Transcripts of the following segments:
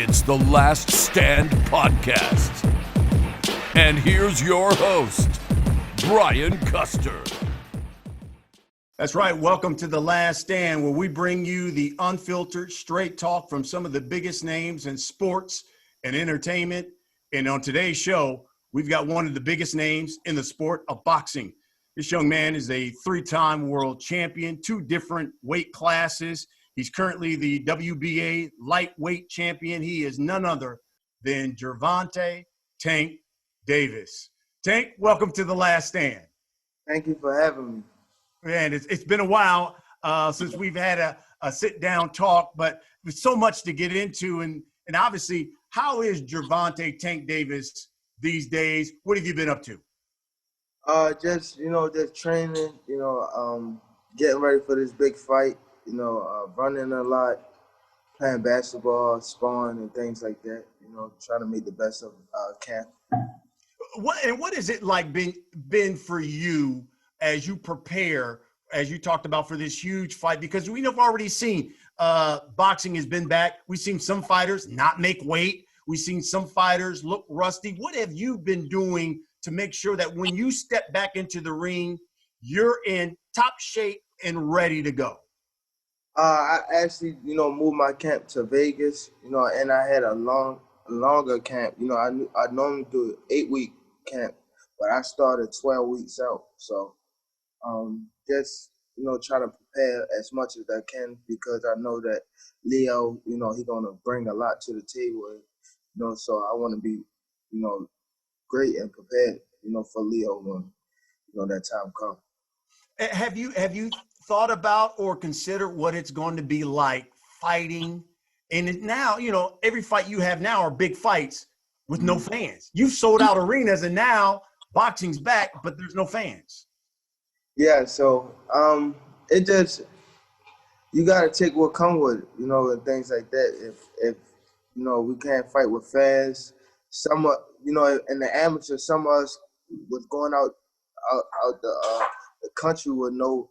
It's the Last Stand Podcast. And here's your host, Brian Custer. That's right. Welcome to the Last Stand, where we bring you the unfiltered, straight talk from some of the biggest names in sports and entertainment. And on today's show, we've got one of the biggest names in the sport of boxing. This young man is a three-time world champion, two different weight classes. He's currently the WBA lightweight champion. He is none other than Gervonta Tank Davis. Tank, welcome to the Last Stand. Thank you for having me. Man, it's been a while since we've had a sit-down talk, but there's so much to get into. And obviously, how is Gervonta Tank Davis these days? What have you been up to? Just training, getting ready for this big fight, running a lot, playing basketball, sparring and things like that, trying to make the best of camp. What is it like been for you as you prepare, as you talked about, for this huge fight? Because we have already seen boxing has been back. We've seen some fighters not make weight. We've seen some fighters look rusty. What have you been doing to make sure that when you step back into the ring, you're in top shape and ready to go? I actually, moved my camp to Vegas, and I had a longer camp. I normally do an 8-week camp, but I started 12 weeks out. So just, try to prepare as much as I can, because I know that Leo, he's going to bring a lot to the table. So I want to be, great and prepared, for Leo when, that time comes. Have you thought about or considered what it's going to be like fighting? And now, every fight you have now are big fights with no fans. You've sold out arenas, and now boxing's back, but there's no fans. Yeah, so it just, you got to take what comes with it, and things like that. If we can't fight with fans, some in the amateur, some of us was going out the country with no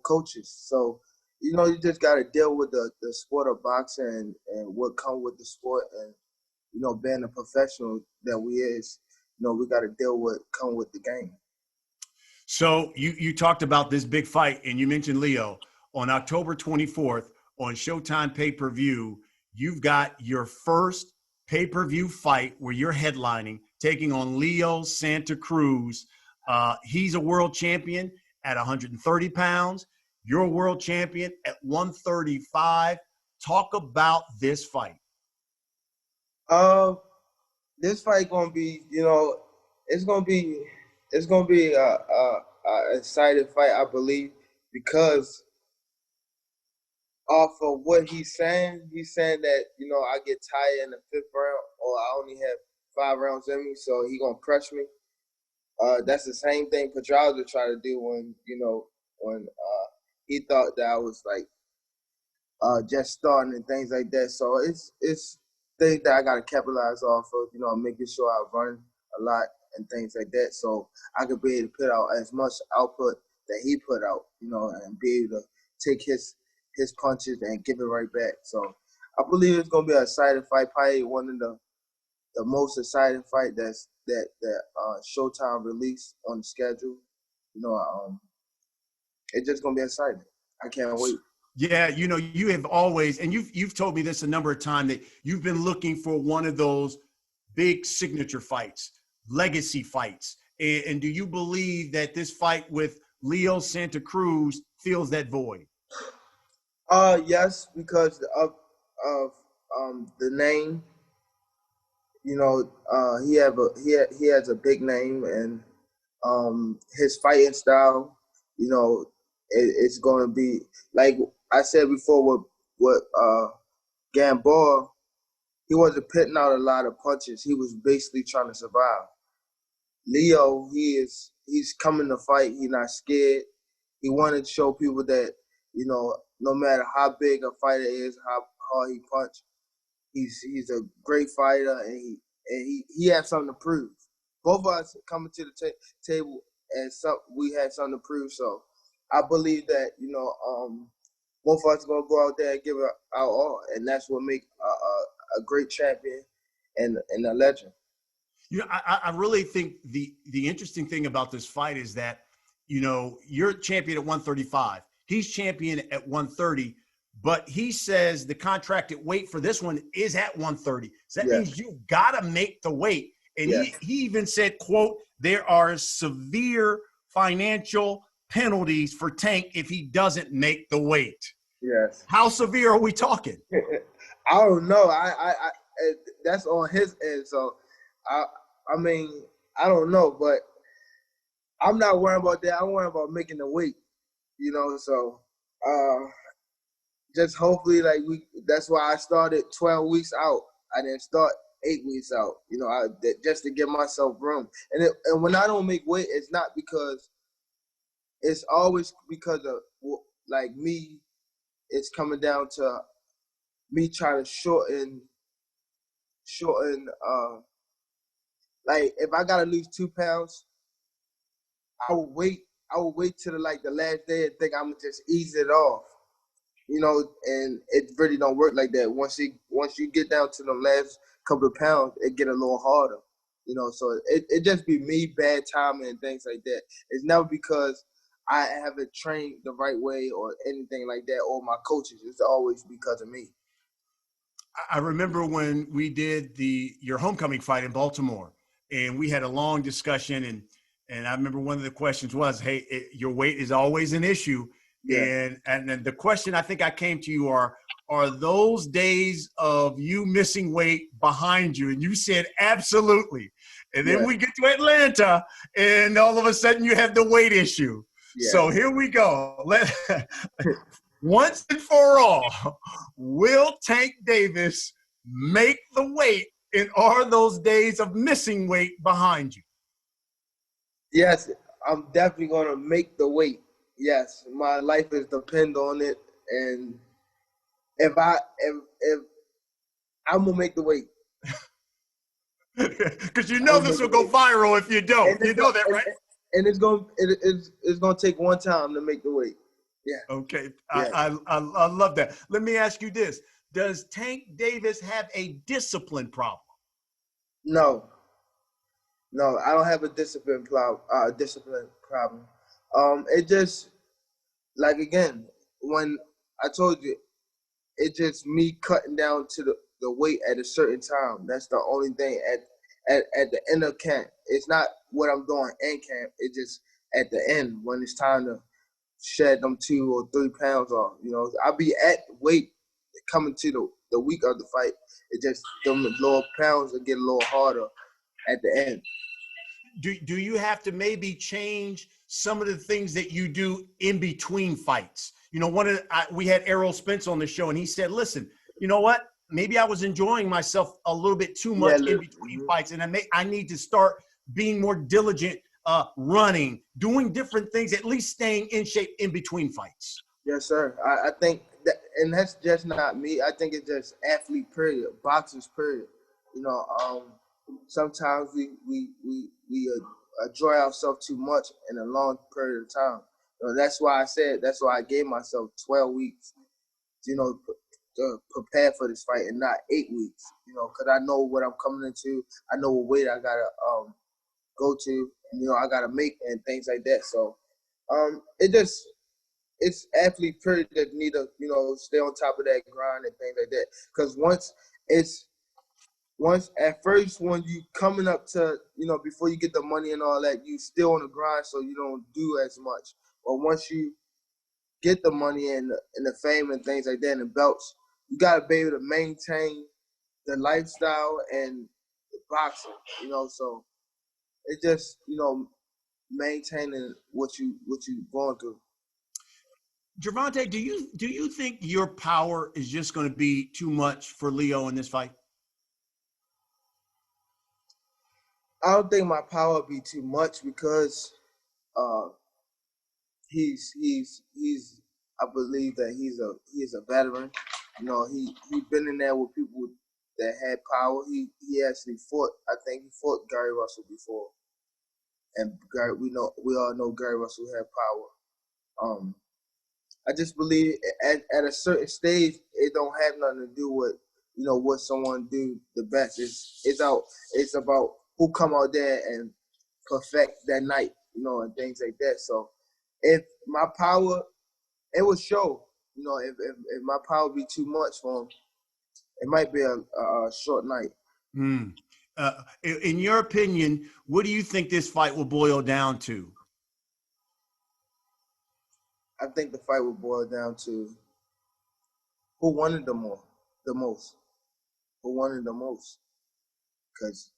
coaches. So, you just got to deal with the sport of boxing and what comes with the sport, and, being a professional that we is, we got to deal with come with the game. So you talked about this big fight, and you mentioned Leo. On October 24th on Showtime pay-per-view, you've got your first pay-per-view fight where you're headlining, taking on Leo Santa Cruz. He's a world champion at 130 pounds. You're a world champion at 135. Talk about this fight. This fight gonna be, it's gonna be a exciting fight, I believe, because off of what he's saying that, I get tired in the 5th round, or I only have 5 rounds in me, so he gonna press me. That's the same thing Pedraza tried to do when he thought that I was like just starting and things like that. So it's things that I gotta capitalize off of, making sure I run a lot and things like that, so I could be able to put out as much output that he put out, and be able to take his punches and give it right back. So I believe it's gonna be an exciting fight, probably one of the most exciting fight that Showtime released on the schedule. It's just gonna be exciting. I can't wait. Yeah, you have always, and you've told me this a number of times, that you've been looking for one of those big signature fights, legacy fights. And do you believe that this fight with Leo Santa Cruz fills that void? Yes, because of the name. He has a big name, and his fighting style, it's going to be like I said before with Gamboa. He wasn't putting out a lot of punches. He was basically trying to survive. Leo, he's coming to fight. He's not scared. He wanted to show people that, no matter how big a fighter is, how hard he punch, he's a great fighter, and he has something to prove. Both of us coming to the table, and we had something to prove. So I believe that both of us are gonna go out there and give it our all, and that's what make a great champion and a legend. You know, I really think the interesting thing about this fight is that, you know, you're champion at 135. He's champion at 130, but he says the contracted weight for this one is at 130. So that means you've got to make the weight. And he even said, quote, there are severe financial penalties for Tank if he doesn't make the weight. Yes. How severe are we talking? I don't know. I that's on his end. So I mean, I don't know, but I'm not worrying about that. I'm worrying about making the weight, you know. So just hopefully, like that's why I started 12 weeks out. I didn't start 8 weeks out, you know, just to give myself room. And when I don't make weight, it's not because it's always because of like me. It's coming down to me trying to shorten. Like if I gotta lose 2 pounds, I will wait. I will wait till the last day and think I'm gonna just ease it off, you know. And it really don't work like that. Once you get down to the last couple of pounds, it get a little harder, you know. So it just be me, bad timing and things like that. It's never because I haven't trained the right way or anything like that, or my coaches. It's always because of me. I remember when we did your homecoming fight in Baltimore, and we had a long discussion, and I remember one of the questions was, "Hey, your weight is always an issue," and then the question I think I came to you are those days of you missing weight behind you? And you said absolutely. And then we get to Atlanta, and all of a sudden you have the weight issue. Yeah. So here we go. Once and for all, will Tank Davis make the weight, and are those days of missing weight behind you? Yes, I'm definitely going to make the weight. Yes, my life is depend on it, and if I'm going to make the weight. Because you know this will go viral if you don't. You know that, right? And it's going to take one time to make the weight. Yeah. Okay. Yeah. I love that. Let me ask you this. Does Tank Davis have a discipline problem? No, I don't have a discipline problem. It just, like, again, when I told you, it's just me cutting down to the weight at a certain time. That's the only thing at the end of camp. It's not what I'm doing in camp. It's just at the end when it's time to shed them 2 or 3 pounds off. You know, I'll be at weight coming to the week of the fight. It just them lower pounds will get a little harder at the end. Do you have to maybe change some of the things that you do in between fights? You know, we had Errol Spence on the show, and he said, listen, you know what? Maybe I was enjoying myself a little bit too much in between fights, and I need to start being more diligent, running, doing different things, at least staying in shape in between fights. Yes, sir. I think that, and that's just not me. I think it's just athlete period, boxers period. You know, sometimes we enjoy ourselves too much in a long period of time. So that's why I gave myself 12 weeks, you know, to prepare for this fight and not 8 weeks, you know, because I know what I'm coming into. I know what weight I got to go to, you know, I got to make and things like that. So it's athlete period that need to, you know, stay on top of that grind and things like that. Because at first when you coming up to, you know, before you get the money and all that, you still on the grind, so you don't do as much. But once you get the money and the fame and things like that and the belts, you got to be able to maintain the lifestyle and the boxing, you know. So it's just, you know, maintaining what you going through. Gervonta, do you think your power is just going to be too much for Leo in this fight? I don't think my power would be too much because he's I believe that he's a veteran. You know, he been in there with people that had power. He actually fought. I think he fought Gary Russell before, and we all know Gary Russell had power. I just believe at a certain stage it don't have nothing to do with what someone do the best. It's about who come out there and perfect that night, and things like that. So if my power, it will show. If my power be too much for him, it might be a short night. In your opinion, what do you think this fight will boil down to? I think the fight will boil down to who wanted the most. Who wanted the most? Because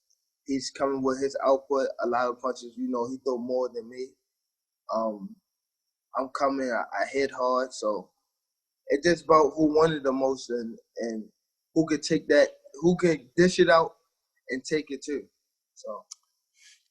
he's coming with his output, a lot of punches. He throw more than me. I'm coming, I hit hard, so it's just about who wanted the most and who could take that, who could dish it out and take it too. So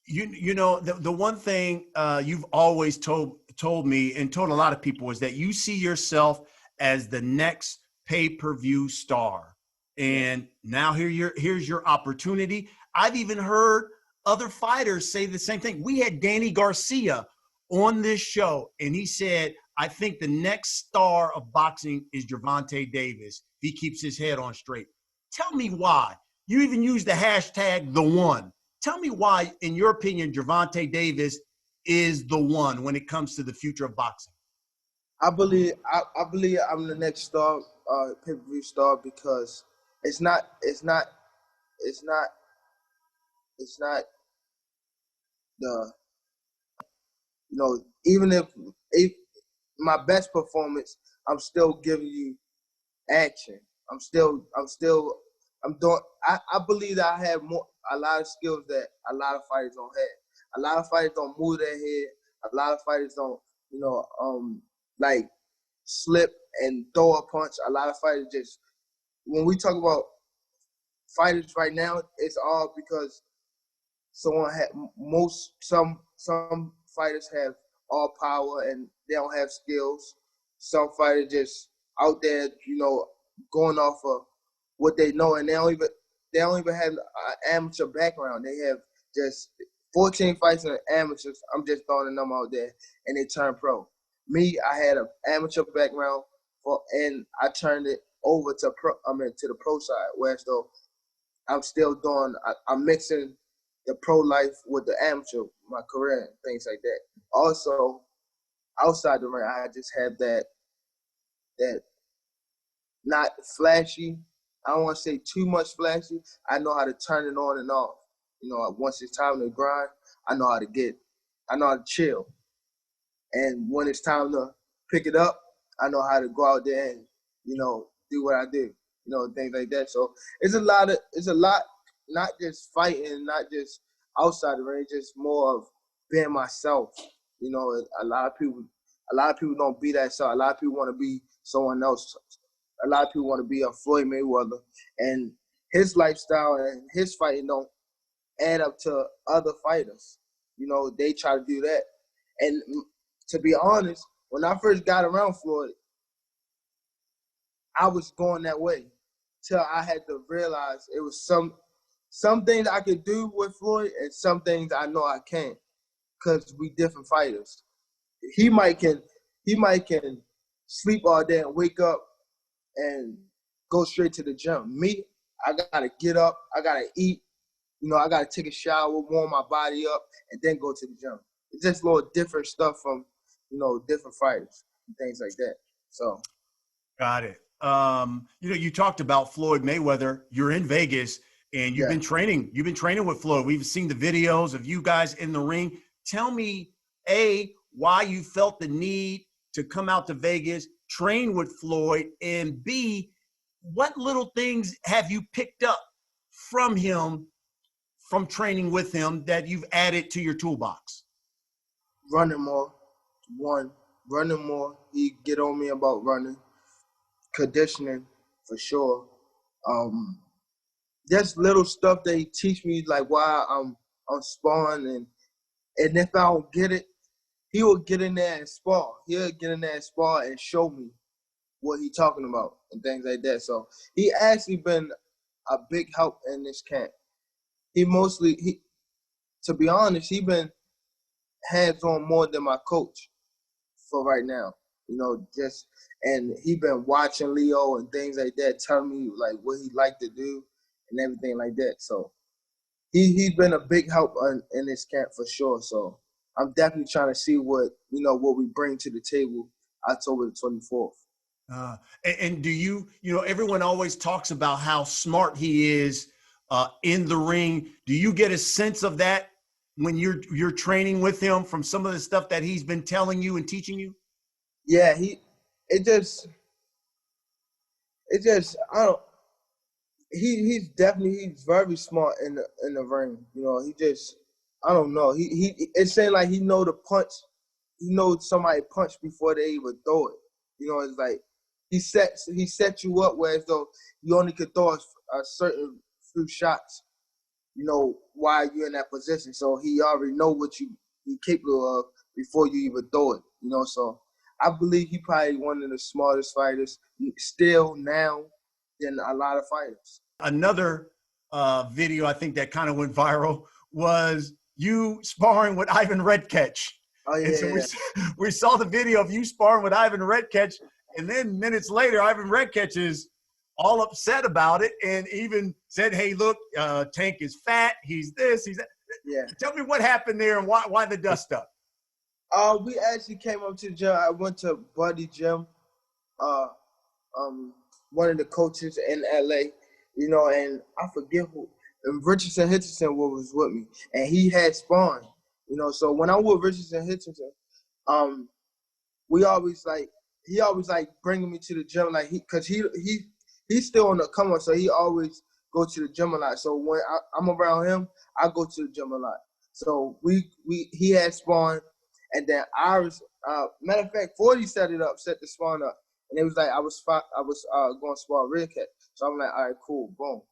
the one thing you've always told me and told a lot of people is that you see yourself as the next pay-per-view star. And now here's your opportunity. I've even heard other fighters say the same thing. We had Danny Garcia on this show, and he said, I think the next star of boxing is Gervonta Davis. He keeps his head on straight. Tell me why. You even used the hashtag the one. Tell me why, in your opinion, Gervonta Davis is the one when it comes to the future of boxing. I believe I'm the next star, pay-per-view star, because it's not the, even if my best performance, I'm still giving you action. I'm doing. I believe that I have a lot of skills that a lot of fighters don't have. A lot of fighters don't move their head. A lot of fighters don't, like slip and throw a punch. A lot of fighters just, when we talk about fighters right now, it's all because some fighters have all power and they don't have skills. Some fighters just out there, going off of what they know, and they don't even have an amateur background. They have just 14 fights in amateurs. I'm just throwing them out there, and they turn pro. Me, I had an amateur background, and I turned it over to the pro side. Whereas though I'm still doing, I'm mixing the pro life with the amateur, my career, and things like that. Also, outside the ring, I just have that not flashy. I don't want to say too much flashy. I know how to turn it on and off. Once it's time to grind, I know how to chill. And when it's time to pick it up, I know how to go out there and, do what I do. Things like that. So it's a lot, not just fighting, not just outside the ring, just more of being myself. A lot of people don't be that self. A lot of people want to be someone else. A lot of people want to be a Floyd Mayweather, and his lifestyle and his fighting don't add up to other fighters. They try to do that. And to be honest, when I first got around Floyd, I was going that way till I had to realize it was some things I could do with Floyd and some things I know I can't, because we different fighters. He might can sleep all day and wake up and go straight to the gym. Me, I gotta get up, I gotta eat, I gotta take a shower, warm my body up, and then go to the gym. It's just a little different stuff from, different fighters and things like that. So, got it. You talked about Floyd Mayweather. You're in Vegas, and you've been training. You've been training with Floyd. We've seen the videos of you guys in the ring. Tell me, A, why you felt the need to come out to Vegas, train with Floyd, and B, what little things have you picked up from him, from training with him, that you've added to your toolbox? Running more. Running more. He get on me about running. Conditioning, for sure. Just little stuff that he teach me, like why I'm sparring, and if I don't get it, he will get in there and spar. He'll get in there and spar and show me what he talking about and things like that. So he actually been a big help in this camp. To be honest, he been hands-on more than my coach for right now. And he been watching Leo and things like that, telling me like what he like to do and everything like that. So he's been a big help in this camp for sure. So I'm definitely trying to see what we bring to the table October the 24th. And do everyone always talks about how smart he is in the ring. Do you get a sense of that when you're training with him from some of the stuff that he's been telling you and teaching you? Yeah, he's very smart in the ring. I don't know. It's saying like he know the punch. He knows somebody punch before they even throw it. It's like he sets you up where as though you only could throw a certain few shots, while you're in that position. So he already know what you're capable of before you even throw it. So I believe he probably one of the smartest fighters still now than a lot of fighters. Another video I think that kind of went viral was you sparring with Ivan Redketch. Oh, yeah. And so we saw the video of you sparring with Ivan Redketch, and then minutes later, Ivan Redketch is all upset about it and even said, hey, look, Tank is fat. He's this, he's that. Yeah. Tell me what happened there and why the dust up. We actually came up to the gym. I went to Buddy Gym, one of the coaches in LA, and I forget who, and Richardson Hitchison was with me, and he had sparring, so when I'm with Richardson Hitchison, he always bringing me to the gym, like cause he's still on the come up, so he always go to the gym a lot. So when I'm around him, I go to the gym a lot. So he had sparring, and then matter of fact, 40 set the sparring up, and it was like I was going to spar Redketch. So I'm like, all right, cool, boom.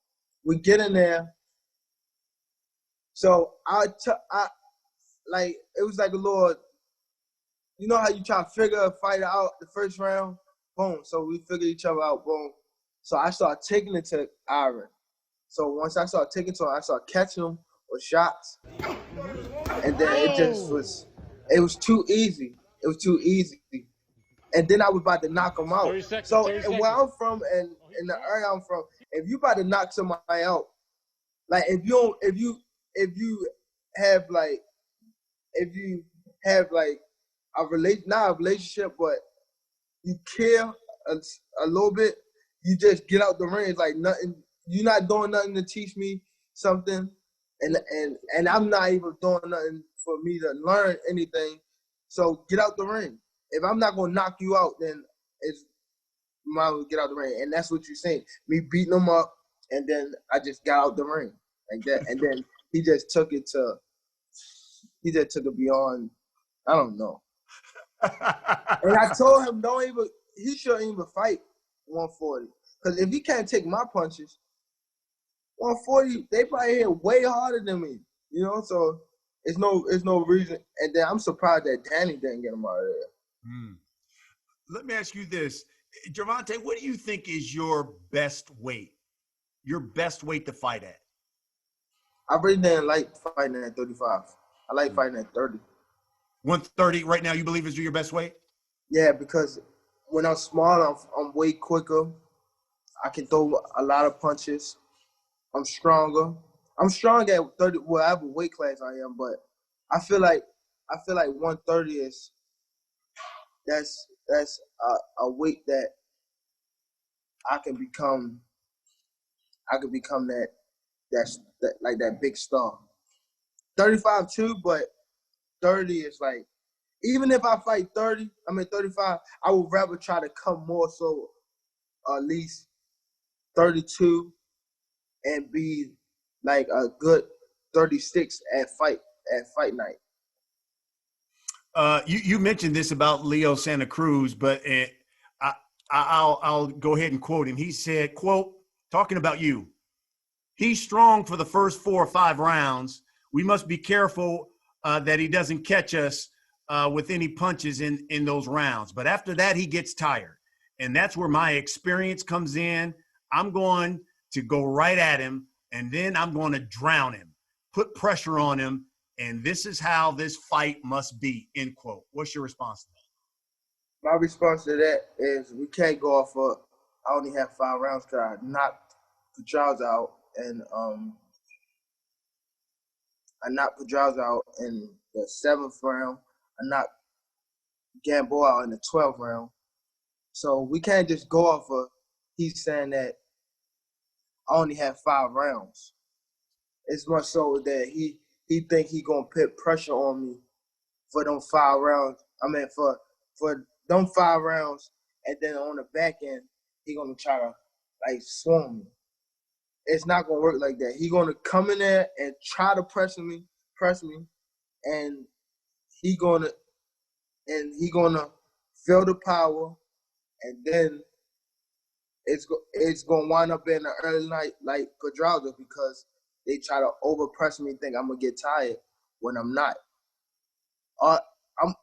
We get in there. So it was like a little, how you try to figure a fighter out the first round, boom. So we figured each other out, boom. So I started taking it to Ivan. So once I started taking to him, I started catching him with shots, and then it was too easy. It was too easy. And then I was about to knock him out. So and where I'm from and in the area I'm from, if you about to knock somebody out, like if you have not a relationship, but you care a little bit, you just get out the ring. It's like nothing. You're not doing nothing to teach me something, and I'm not even doing nothing for me to learn anything. So get out the ring. If I'm not gonna knock you out, then it's might as well get out the ring. And that's what you're saying. Me beating him up, and then I just got out the ring like that. And then he just took it beyond. I don't know. And I told him he shouldn't even fight 140. Because if he can't take my punches, 140, they probably hit way harder than me. So it's no reason. And then I'm surprised that Danny didn't get him out of there. Let me ask you this. Javonte, what do you think is your best weight? Your best weight to fight at? I really didn't like fighting at 35. I like fighting at 30. 130 right now, you believe is your best weight? Yeah, because when I'm small, I'm way quicker. I can throw a lot of punches. I'm stronger. I'm strong at 30, whatever weight class I am, but I feel like 130 that's a weight that I can become that big star. 35 too, but 30 is like, even if I fight 35, I would rather try to come more so at least 32 and be like a good 36 at fight night. You mentioned this about Leo Santa Cruz, but I'll go ahead and quote him. He said, quote, talking about you, he's strong for the first 4 or 5 rounds. We must be careful that he doesn't catch us with any punches in those rounds. But after that, he gets tired. And that's where my experience comes in. I'm going to go right at him, and then I'm going to drown him, put pressure on him, and this is how this fight must be, end quote. What's your response to that? My response to that is we can't go off of I only have 5 rounds because I knocked Pedraza out and I knocked Pedraza out in the 7th round. I knocked Gamboa out in the 12th round. So we can't just go off of he's saying that I only have 5 rounds. It's much so that he think he gonna put pressure on me for them 5 rounds. I mean for them 5 rounds, and then on the back end he gonna try to like swarm me. It's not gonna work like that. He gonna come in there and try to press me, and he gonna feel the power, and then it's gonna wind up in the early night like Pedraza because they try to overpress me, think I'm gonna get tired when I'm not. I'm.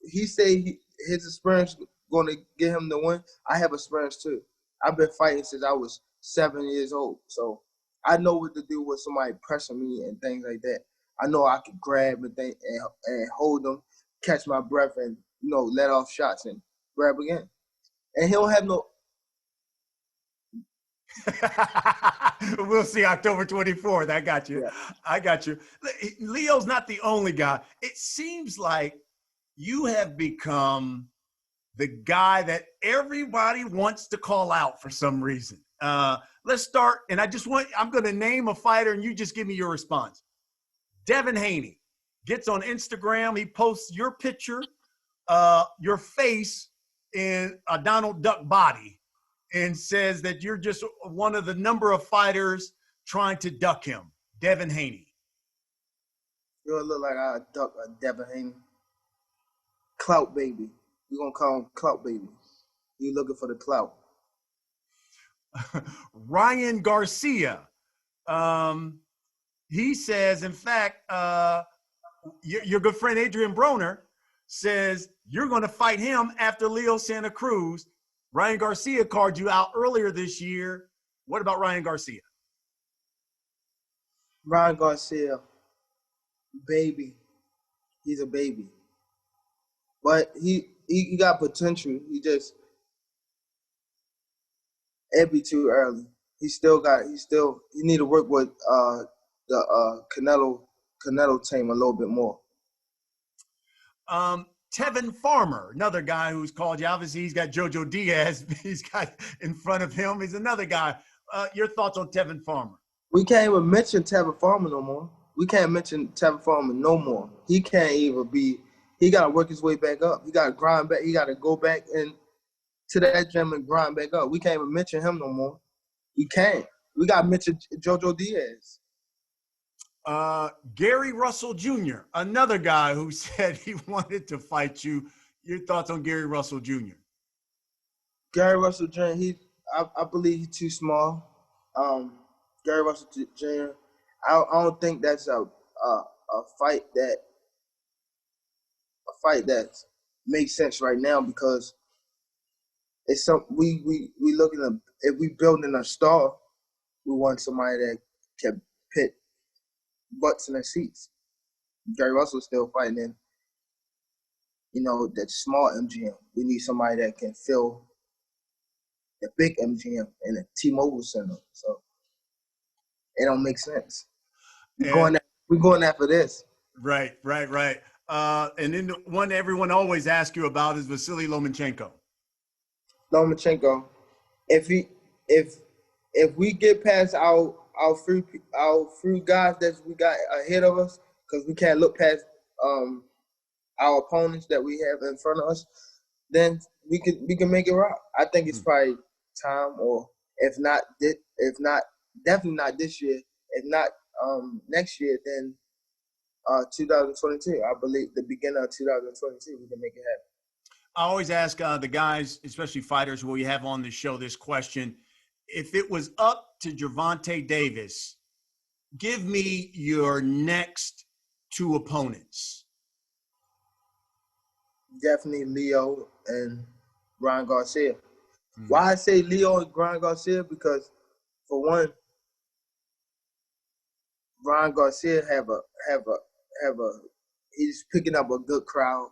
He say his experience gonna get him the win. I have experience too. I've been fighting since I was 7 years old, so I know what to do with somebody pressing me and things like that. I know I can grab and hold them, catch my breath, and let off shots and grab again. And he don't have no. We'll see October 24th. I got you. Yeah. I got you. Leo's not the only guy. It seems like you have become the guy that everybody wants to call out for some reason. Let's start. And I'm going to name a fighter and you just give me your response. Devin Haney gets on Instagram. He posts your picture, your face in a Donald Duck body, and says that you're just one of the number of fighters trying to duck him. Devin Haney. You look like I duck a Devin Haney. Clout baby. We're going to call him Clout baby. You looking for the clout. Ryan Garcia. He says, in fact, your good friend Adrian Broner says you're going to fight him after Leo Santa Cruz. Ryan Garcia called you out earlier this year. What about Ryan Garcia? Ryan Garcia, baby. He's a baby. But he got potential. It'd be too early. He need to work with the Canelo team a little bit more. Tevin Farmer, another guy who's called you. Obviously, he's got Jojo Diaz. He's got in front of him. He's another guy. Your thoughts on Tevin Farmer? We can't even mention Tevin Farmer no more. We can't mention Tevin Farmer no more. He can't even be. He got to work his way back up. He got to grind back. He got to go back and to that gym and grind back up. We can't even mention him no more. We can't. We got to mention Jojo Diaz. Gary Russell Jr., another guy who said he wanted to fight you. Your thoughts on Gary Russell Jr.? Gary Russell Jr., I believe he's too small. Gary Russell Jr., I don't think that's a fight that makes sense right now because it's we looking at, if we building a star, we want somebody that can pit butts in their seats. Gary Russell's still fighting in, that small MGM. We need somebody that can fill the big MGM in the T-Mobile Center. So it don't make sense. We're going after this. Right. And then the one everyone always asks you about is Vasiliy Lomachenko. Lomachenko, if we get past our few guys that we got ahead of us, because we can't look past our opponents that we have in front of us, then we can make it rock. I think it's probably time, or if not, definitely not this year. If not next year, then 2022. I believe the beginning of 2022 we can make it happen. I always ask the guys, especially fighters who we have on the show, this question. If it was up to Gervonta Davis, give me your next 2 opponents. Definitely Leo and Brian Garcia. Why I say Leo and Brian Garcia? Because for one, Brian Garcia have a he's picking up a good crowd.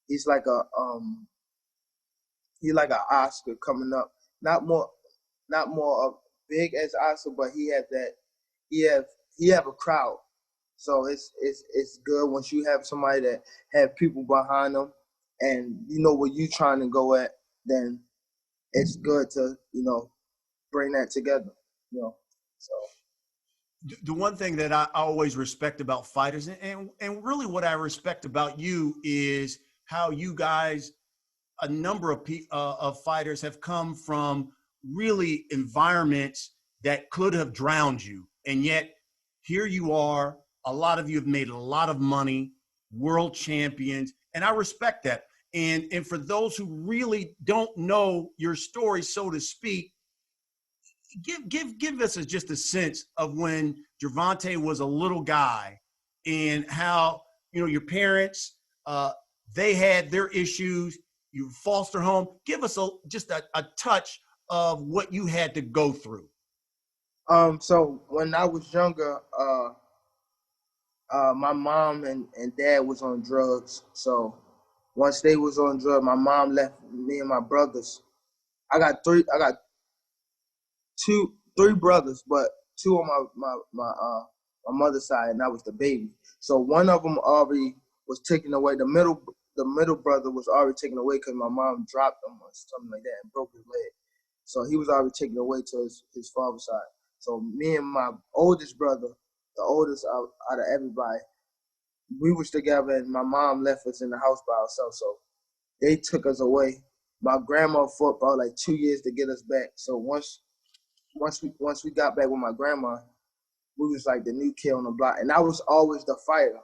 He's like a he like an Oscar coming up. Not more big as Oscar, but he have a crowd. So it's good once you have somebody that have people behind them, and you know where you trying to go at. Then it's good to bring that together. So. The one thing that I always respect about fighters, and really what I respect about you, is how you guys, a number of fighters, have come from really environments that could have drowned you, and yet here you are. A lot of you have made a lot of money, world champions, and I respect that. And for those who really don't know your story, so to speak, give us just a sense of when Gervonta was a little guy, and how your parents, they had their issues. You foster home. Give us just a touch of what you had to go through. So when I was younger, my mom and dad was on drugs. So once they was on drugs, my mom left me and my brothers. I got three brothers, but two on my mother's side, and I was the baby. So one of them already was taken away. The middle brother was already taken away because my mom dropped him or something like that and broke his leg. So he was already taken away to his father's side. So me and my oldest brother, the oldest out of everybody, we was together, and my mom left us in the house by ourselves. So they took us away. My grandma fought about like 2 years to get us back. So once we got back with my grandma, we was like the new kid on the block. And I was always the fighter.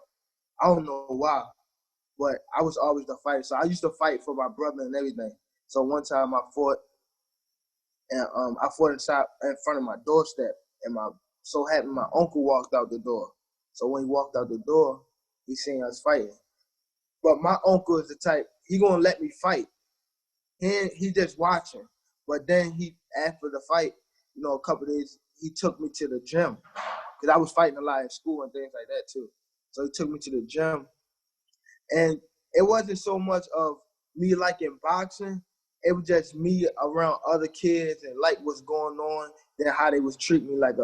I don't know why, but I was always the fighter. So I used to fight for my brother and everything. So one time I fought, and I fought inside in front of my doorstep, and so happened my uncle walked out the door. So when he walked out the door, he seen us fighting. But my uncle is the type, he gonna let me fight. He just watching. But then after the fight, a couple of days, he took me to the gym. Because I was fighting a lot in school and things like that too. So he took me to the gym. And it wasn't so much of me liking boxing. It was just me around other kids and like what's going on, then how they was treating me like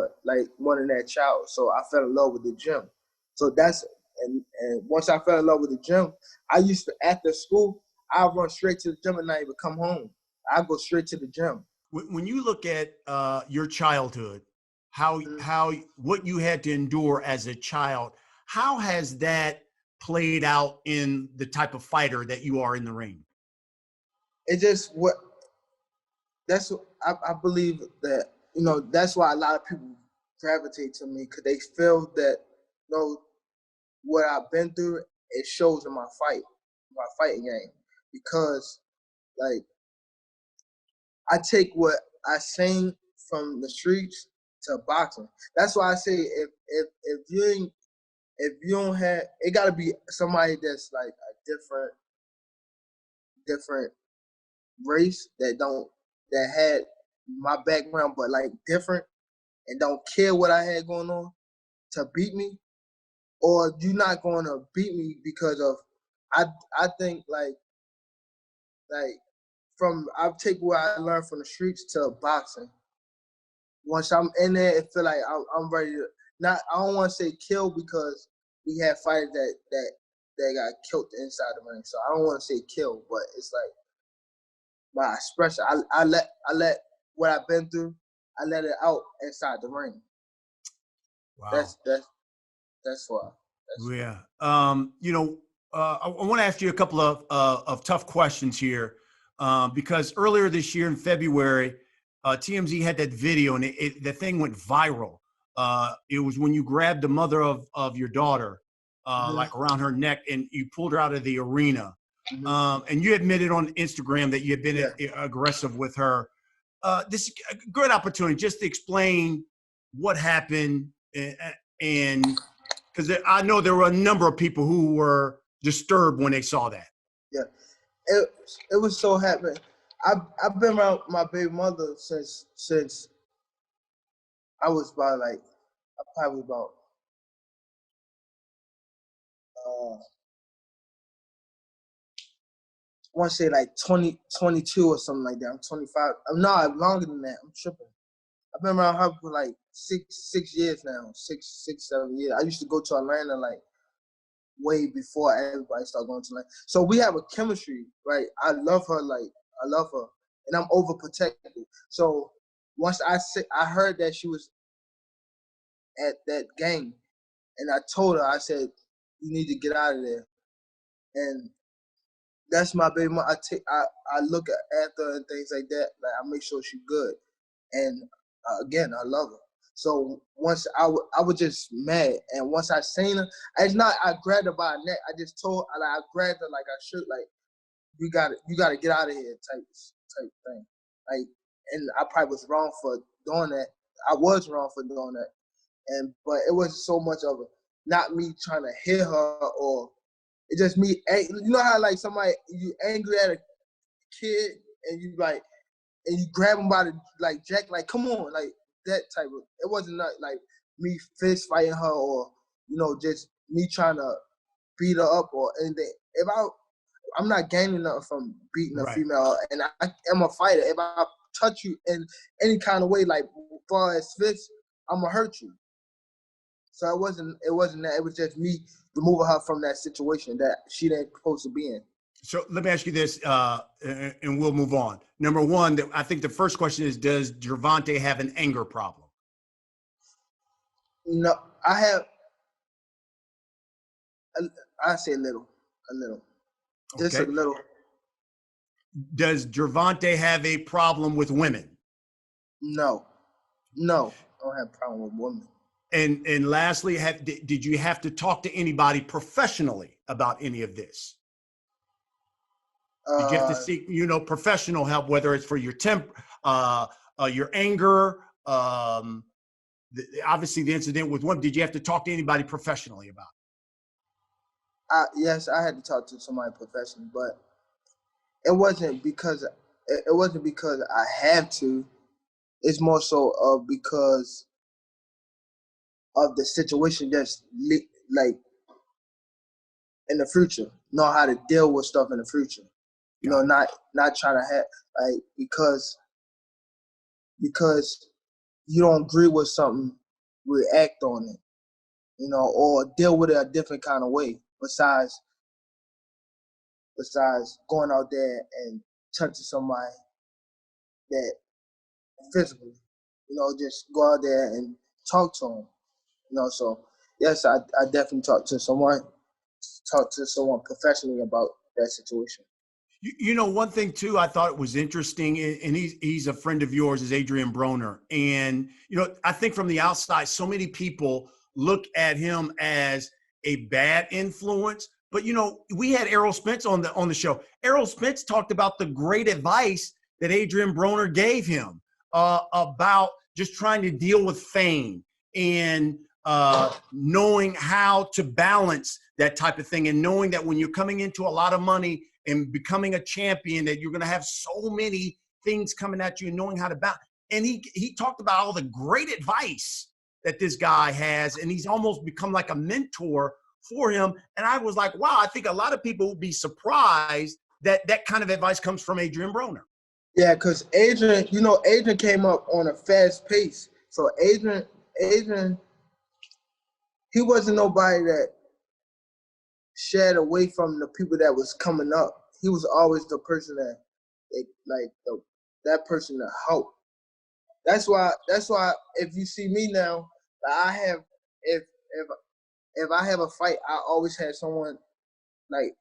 one of their child. So I fell in love with the gym. So and once I fell in love with the gym, I used to, after school, I'd run straight to the gym and not even come home. I'd go straight to the gym. When you look at your childhood, how what you had to endure as a child, how has that played out in the type of fighter that you are in the ring? It just I believe that that's why a lot of people gravitate to me, because they feel that what I've been through, it shows in my fighting game, because like I take what I seen from the streets to boxing. That's why I say if you don't have, it got to be somebody that's like a different race that had my background, but like different, and don't care what I had going on to beat me, or you're not going to beat me because of I think like I take what I learned from the streets to boxing. Once I'm in there, it feel like I'm ready to not. I don't want to say kill, because we had fighters that got killed inside the ring, so I don't want to say kill, but it's like my expression. I let what I've been through, I let it out inside the ring. Wow. That's why. Yeah. I want to ask you a couple of tough questions here, because earlier this year in February, TMZ had that video, and the thing went viral. It was when you grabbed the mother of your daughter, like around her neck, and you pulled her out of the arena. And you admitted on Instagram that you had been aggressive with her. This is a great opportunity just to explain what happened, and because I know there were a number of people who were disturbed when they saw that. Yeah, it was so happening. I've been around my baby mother since I was probably about want to say like 22 or something like that. I'm 25. No, longer than that. I'm tripping. I've been around her for like six years now. Six, 7 years. I used to go to Atlanta like way before everybody started going to Atlanta. So we have a chemistry, right? I love her, and I'm overprotective. So once I heard that she was at that game, and I told her, I said, "You need to get out of there." And that's my baby mom. I look at her and things like that. Like I make sure she's good. And again, I love her. So once I was just mad, and once I seen her, it's not I grabbed her by her neck. I just told her, I grabbed her like I should, like you got to get out of here type thing. Like, and I probably was wrong for doing that. I was wrong for doing that, but it wasn't so much of a not me trying to hit her or it's just me. You know how like somebody you angry at a kid and you like. And you grab him by the like jack, like come on, like that type of. It wasn't like me fist fighting her or just me trying to beat her up or anything. If I'm not gaining nothing from beating a female, and I am a fighter. If I touch you in any kind of way, like as far as fists, I'm gonna hurt you. So it wasn't that. It was just me removing her from that situation that she didn't supposed to be in. So let me ask you this, and we'll move on. Number one, I think the first question is, does Gervonta have an anger problem? No, I have. I say a little, just a little. Does Gervonta have a problem with women? No, I don't have a problem with women. And lastly, did you have to talk to anybody professionally about any of this? Did you have to seek, professional help, whether it's for your your anger, obviously the incident with women? Did you have to talk to anybody professionally about it? Yes, I had to talk to somebody professionally, but it wasn't because I had to. It's more so because of the situation, just like in the future, know how to deal with stuff in the future. Not trying to have like because you don't agree with something, react on it, or deal with it a different kind of way. Besides going out there and touching somebody that physically, just go out there and talk to them, So yes, I definitely talked to someone professionally about that situation. One thing too, I thought was interesting, and he's a friend of yours, is Adrian Broner. And, I think from the outside, so many people look at him as a bad influence. But, we had Errol Spence on the show. Errol Spence talked about the great advice that Adrian Broner gave him about just trying to deal with fame and knowing how to balance that type of thing, and knowing that when you're coming into a lot of money and becoming a champion, that you're going to have so many things coming at you, and knowing how to balance. And he talked about all the great advice that this guy has, and he's almost become like a mentor for him. And I was like, wow, I think a lot of people would be surprised that that kind of advice comes from Adrian Broner. Yeah, because Adrian came up on a fast pace. So Adrian, he wasn't nobody that shied away from the people that was coming up. He was always the person that person to help. That's why if you see me now, if I have a fight, I always have someone like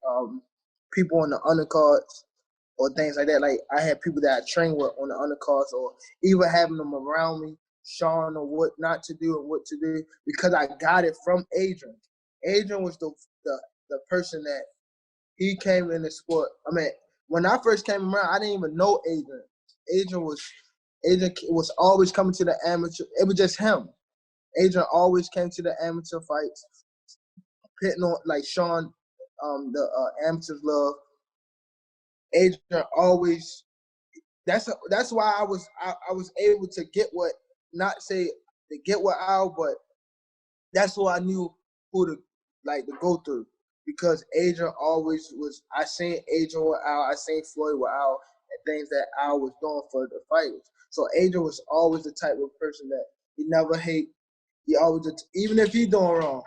people on the undercards or things like that. Like I have people that I train with on the undercards, or even having them around me, showing them what not to do and what to do, because I got it from Adrian. Adrian was the person that he came in the sport. I mean, when I first came around, I didn't even know Adrian. Adrian was always coming to the amateur. It was just him. Adrian always came to the amateur fights, hitting on like Sean, the amateurs love. Adrian always. That's why I was able to get what, not say to get what out, but that's who I knew who to go through. because Adrian always was. I seen Adrian with Al, I seen Floyd with Al, and things that Al was doing for the fighters. So Adrian was always the type of person that he never hate. He always, even if he doing wrong,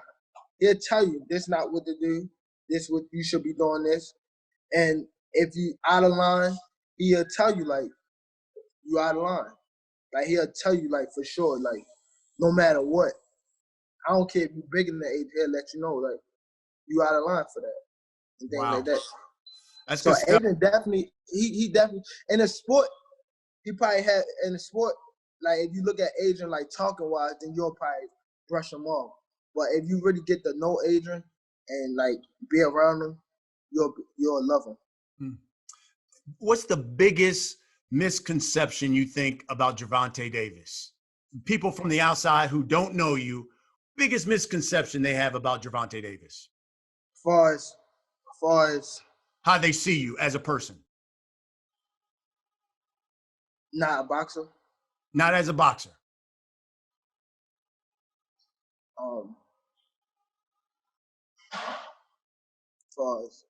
he'll tell you this not what to do. This what you should be doing this. And if you out of line, he'll tell you like you out of line. Like he'll tell you like for sure, like no matter what. I don't care if you're bigger than the age, he'll let you know like you out of line for that and things like that. That's So good stuff. Adrian definitely, he definitely in the sport, he probably had in the sport. Like if you look at Adrian like talking wise, then you'll probably brush him off. But if you really get to know Adrian and like be around him, you'll love him. What's the biggest misconception you think about Gervonta Davis? People from the outside who don't know you, biggest misconception they have about Gervonta Davis? As far as how they see you as a person. Not a boxer. Not as a boxer. Far as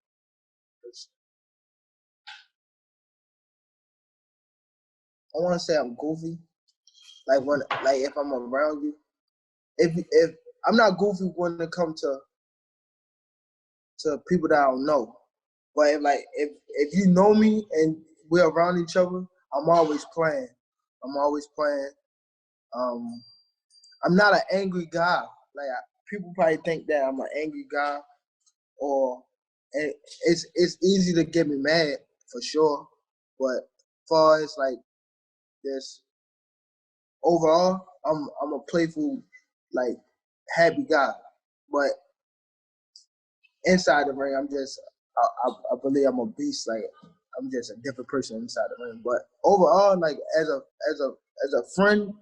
I want to say I'm goofy. Like if I'm around you, if I'm not goofy when it comes to people that I don't know, but if you know me and we're around each other, I'm always playing. I'm not an angry guy. Like people probably think that I'm an angry guy, and it's easy to get me mad for sure. But as far as like this overall, I'm a playful, like happy guy. But inside the ring, I believe I'm a beast. Like I'm just a different person inside the ring. But overall, like as a friend,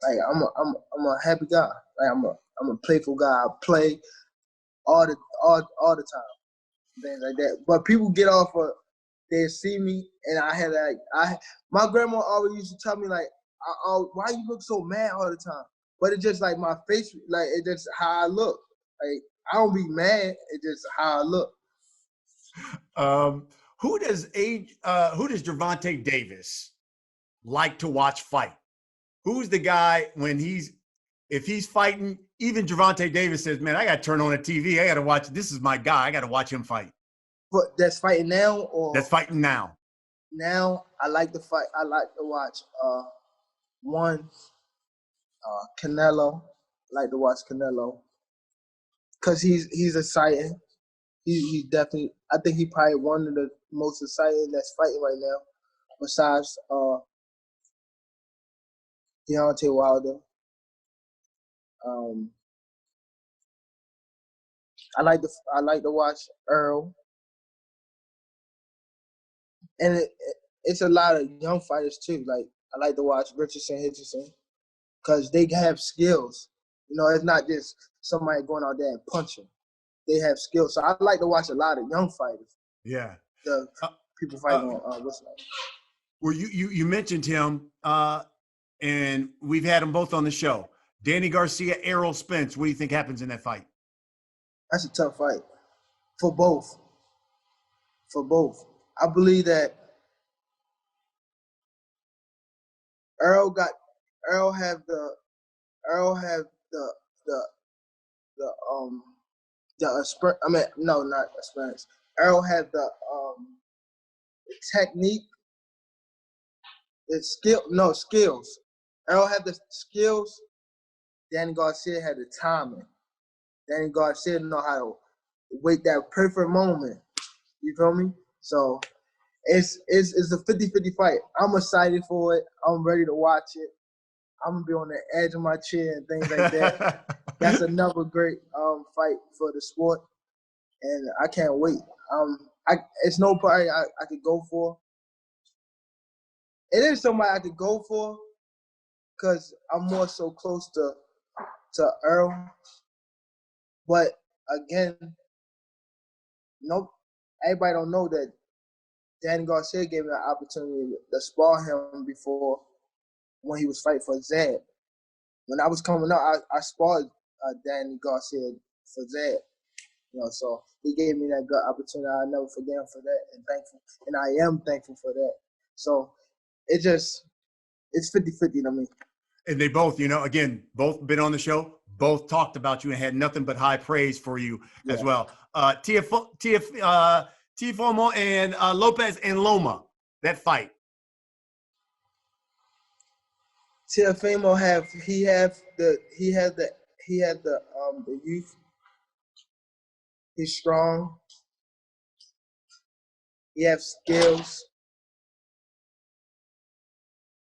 like I'm a happy guy. Like I'm a playful guy. I play all the time, things like that. But people get off of they see me and my grandma always used to tell me like, why you look so mad all the time? But it's just like my face, like it's just how I look. Like I don't be mad. It's just how I look. Who does Gervonta Davis like to watch fight? Who's the guy if he's fighting, even Gervonta Davis says, man, I got to turn on the TV. I got to watch. This is my guy. I got to watch him fight. But that's fighting now or? That's fighting now. Now, I like to fight. I like to watch Canelo. I like to watch Canelo. Because he's exciting. He definitely, I think he probably one of the most exciting that's fighting right now, besides Deontay Wilder. I like to watch Earl, and it's a lot of young fighters too. Like I like to watch Richardson, because they have skills. You know, it's not just somebody going out there and punching. They have skills. So I like to watch a lot of young fighters. Yeah. The people fighting on what's that? Well, you mentioned him, and we've had them both on the show. Danny Garcia, Errol Spence. What do you think happens in that fight? That's a tough fight for both. I believe that Errol have the not experience. Errol had the technique, skills. Errol had the skills. Danny Garcia had the timing. Danny Garcia know how to wait that perfect moment. You feel me? So it's a 50-50 fight. I'm excited for it. I'm ready to watch it. I'm gonna be on the edge of my chair and things like that. That's another great fight for the sport, and I can't wait. It's nobody I could go for. It is somebody I could go for because I'm more so close to Earl. But again, everybody don't know that Danny Garcia gave me an opportunity to spar him before when he was fighting for Zed. When I was coming up, I sparred Danny Garcia for Zed. So he gave me that good opportunity. I'll never forget him for that, and thankful. And I am thankful for that. So it's 50-50 to me. And they both, again, both been on the show, both talked about you and had nothing but high praise for you as well. Tiafoe and Lopez and Loma, that fight. Tiafoe had the youth. He's strong. He has skills.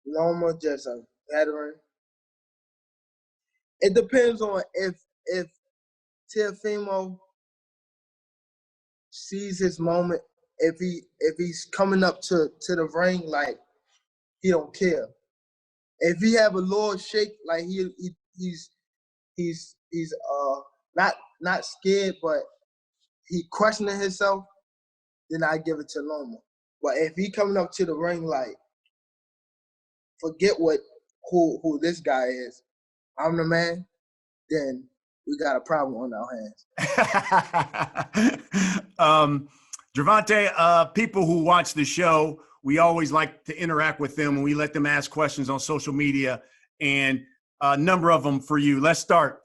Loma just a veteran. It depends on if Tiafoe sees his moment. If he's coming up to the ring like he don't care. If he have a little shake like he's not scared, but he questioning himself, then I give it to Loma. But if he coming up to the ring like, forget who this guy is, I'm the man, then we got a problem on our hands. Gervonta, people who watch the show, we always like to interact with them and we let them ask questions on social media, and a number of them for you. Let's start.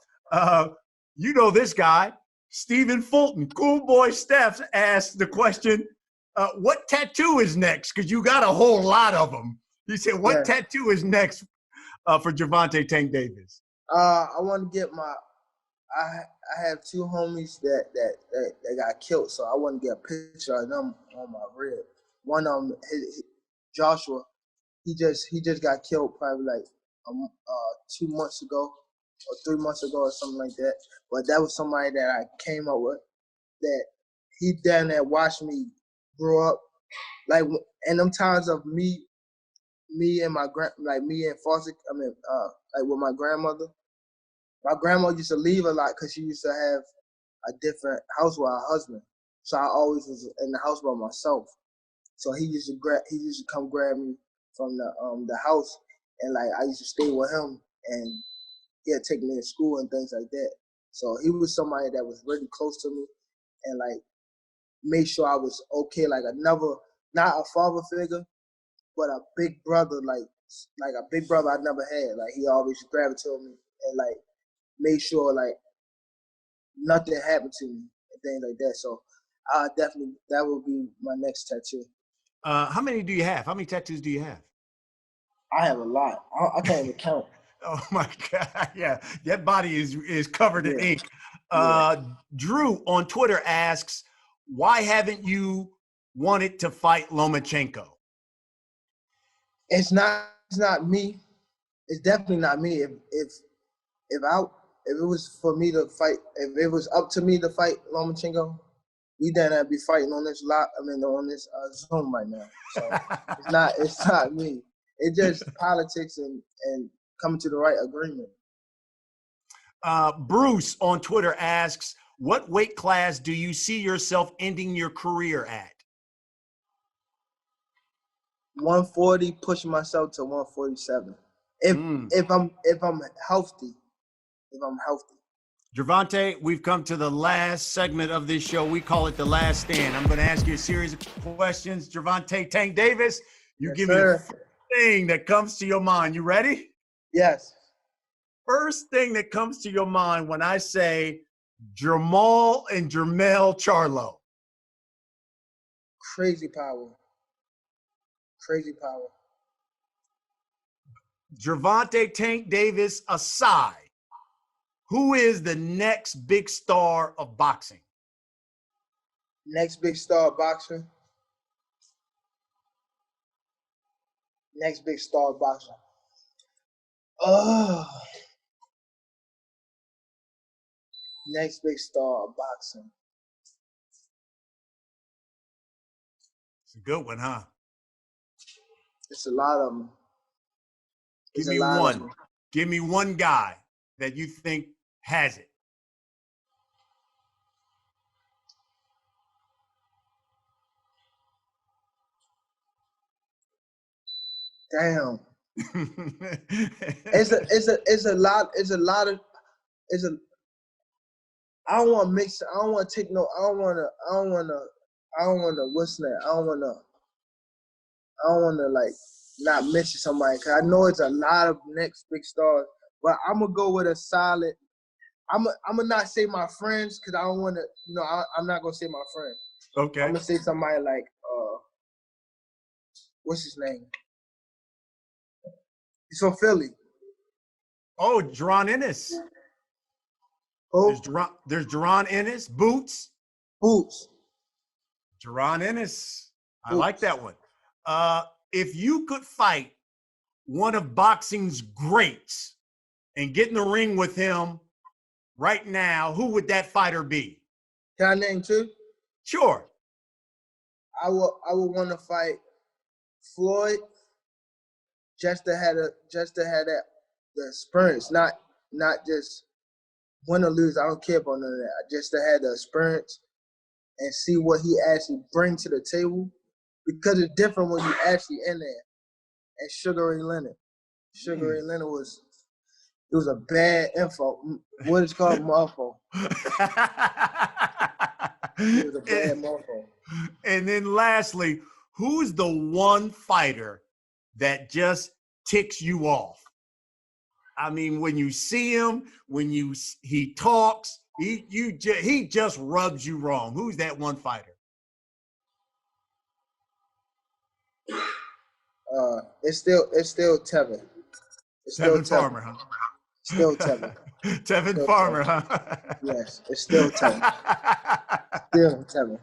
This guy, Stephen Fulton, Cool Boy Steph's asked the question, what tattoo is next? Because you got a whole lot of them. He said, what tattoo is next for Javonte Tank Davis? I want to get I have two homies that got killed, so I want to get a picture of them on my rib. One of them, Joshua, he just got killed probably like 2 months ago or 3 months ago or something like that. But that was somebody that I came up with, that he down there watched me grow up, like in them times of me and my me and foster, like with my grandmother. My grandma used to leave a lot because she used to have a different house with her husband. So I always was in the house by myself. So he used to come grab me from the house, and like I used to stay with him, and he'd take me to school and things like that. So he was somebody that was really close to me, and like made sure I was okay. Like not a father figure, but a big brother, like a big brother I never had. Like he always gravitated me and like made sure like nothing happened to me and things like that. So definitely that would be my next tattoo. How many do you have? How many tattoos do you have? I have a lot. I can't even count. Oh my God! Yeah, that body is covered in ink. Drew on Twitter asks, "Why haven't you wanted to fight Lomachenko?" It's not me. It's definitely not me. If it was for me to fight, if it was up to me to fight Lomachenko, we then I'd be fighting on this on this Zoom right now. So it's not me. It's just politics and coming to the right agreement. Bruce on Twitter asks, "What weight class do you see yourself ending your career at?" 140, pushing myself to 147. If I'm healthy. If I'm healthy. Gervonta, we've come to the last segment of this show. We call it the last stand. I'm going to ask you a series of questions. Gervonta Tank Davis, you give me the first thing that comes to your mind. You ready? Yes. First thing that comes to your mind when I say Jermall and Jermell Charlo. Crazy power. Crazy power. Gervonta Tank Davis aside, who is the next big star of boxing? Next big star of boxing. Next big star of boxing. Next big star of boxing. It's a good one, huh? It's a lot of them. Give me one. Give me one guy that you think has it. Damn. It's a lot of I don't want to mix. I don't want to take no. I don't want to. What's that? I don't want to like not mention somebody because I know it's a lot of next big stars. But I'm gonna go with a solid. I'm gonna not say my friends because I don't want to. I'm not gonna say my friends. Okay. I'm gonna say somebody like what's his name? He's from Philly. Oh, Jaron Ennis. Oh, There's Jaron Ennis. Boots. Jaron Ennis. I like that one. If you could fight one of boxing's greats and get in the ring with him right now, who would that fighter be? Can I name two? Sure. I would want to fight Floyd just to have that the experience, not just win or lose. I don't care about none of that. Just to have the experience and see what he actually brings to the table, because it's different when you actually in there. And Sugar Ray Leonard was a bad info. What is called mofo. He was a bad mofo. And then lastly, who's the one fighter that just ticks you off? I mean, when you see him, he talks, he just rubs you wrong. Who's that one fighter? It's still Tevin. Tevin Farmer, huh? Still Tevin. Tevin Farmer, huh? Yes, it's still Tevin. Still Tevin.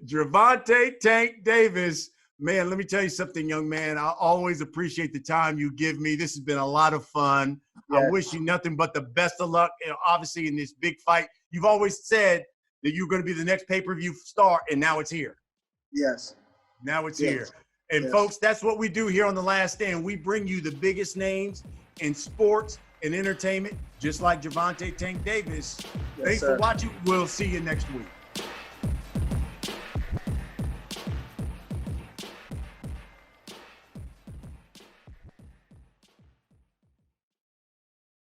Gervonta Tank Davis. Man, let me tell you something, young man. I always appreciate the time you give me. This has been a lot of fun. Yes. I wish you nothing but the best of luck, obviously, in this big fight. You've always said that you're going to be the next pay-per-view star, and now it's here. Yes. Now it's here. And, folks, that's what we do here on The Last Stand. We bring you the biggest names in sports and entertainment, just like Gervonta Tank Davis. Thanks for watching. We'll see you next week.